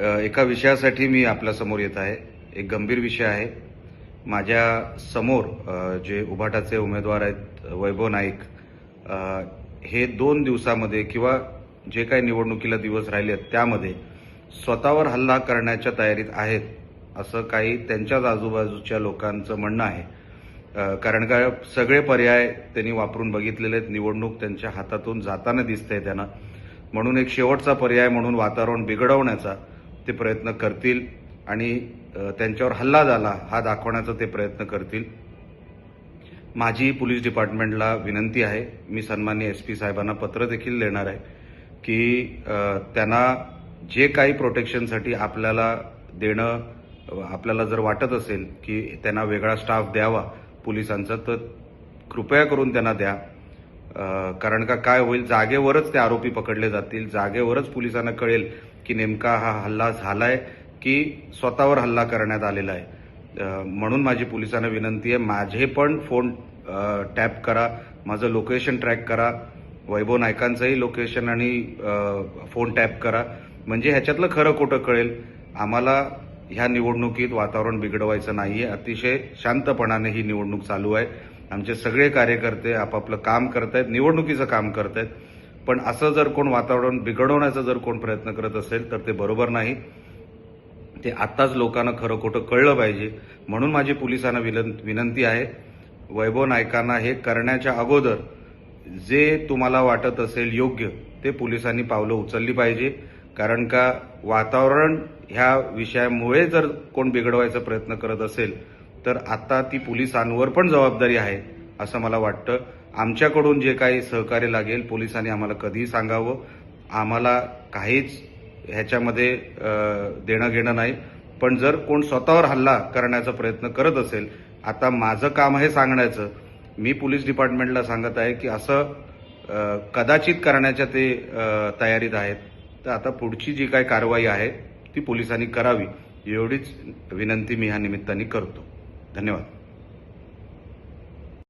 एका विषयासाठी मी आपल्यासमोर येत आहे। एक गंभीर विषय आहे। माझ्या समोर जे उभाटाचे उमेदवार आहेत वैभव नाईक, हे 2 दिवसामध्ये किंवा जे काही निवडणुकीला दिवस राहिले आहेत त्यामध्ये स्वतःवर हल्ला करण्याच्या तयारीत आहेत, असं काही त्यांच्याच आजूबाजूच्या लोकांचं म्हणणं आहे। कारण का सगळे पर्याय त्यांनी वापरून बघितलेले आहेत, निवडणूक त्यांच्या हातातून जाताना दिसतंय त्यांना, म्हणून एक शेवटचा पर्याय म्हणून वातावरण बिघडवण्याचा ते प्रयत्न करतील आणि त्यांच्यावर हल्ला झाला हा दाखवण्याचा ते प्रयत्न करतील। माझी पोलीस डिपार्टमेंटला विनंती आहे, मी सन्माननीय SP साहेबांना पत्र देखील देणार आहे की त्यांना जे काही प्रोटेक्शनसाठी आपल्याला देणं, आपल्याला जर वाटत असेल की त्यांना वेगळा स्टाफ द्यावा पोलिसांचा, तर कृपया करून त्यांना द्या। कारण का काय होईल, जागेवरच ते आरोपी पकडले जातील, जागेवरच पोलिसांना कळेल की नेमका हा हल्ला झालाय की स्वतःवर हल्ला करण्यात आलेला आहे। म्हणून माझी पोलिसांना विनंती आहे, माझे पण फोन टॅप करा, माझं लोकेशन ट्रॅक करा, वैभव नाईकांचंही लोकेशन आणि फोन टॅप करा, म्हणजे ह्याच्यातलं खरं खोटं कळेल। आम्हाला ह्या निवडणुकीत वातावरण बिघडवायचं नाहीये, अतिशय शांतपणाने ही निवडणूक चालू आहे। आमचे सगळे कार्यकर्ते आपापलं काम करतायत, निवडणुकीचं काम करतायत, पण असं जर कोण वातावरण बिघडवण्याचा जर कोण प्रयत्न करत असेल तर ते बरोबर नाही। ते आत्ताच लोकांना खरं खोटं कळलं पाहिजे, म्हणून माझी पोलिसांना विनंती आहे, वैभव नाईकांना हे करण्याच्या अगोदर जे तुम्हाला वाटत असेल योग्य ते पोलिसांनी पावलं उचलली पाहिजे। कारण का वातावरण ह्या विषयामुळे जर कोण बिघडवायचा प्रयत्न करत असेल तर आता ती पोलिसांवर पण जबाबदारी आहे असं मला वाटतं। आमच्याकडून जे काही सहकार्य लागेल पोलिसांनी आम्हाला कधीही सांगावं, आम्हाला काहीच ह्याच्यामध्ये देणं घेणं नाही। पण जर कोण स्वतःवर हल्ला करण्याचा प्रयत्न करत असेल, आता माझं काम आहे सांगण्याचं, मी पोलीस डिपार्टमेंटला सांगत आहे की असं कदाचित करण्याच्या ते तयारीत आहेत, तर आता पुढची जी काही कारवाई आहे ती पोलिसांनी करावी, एवढीच विनंती मी ह्या निमित्ताने करतो। धन्यवाद।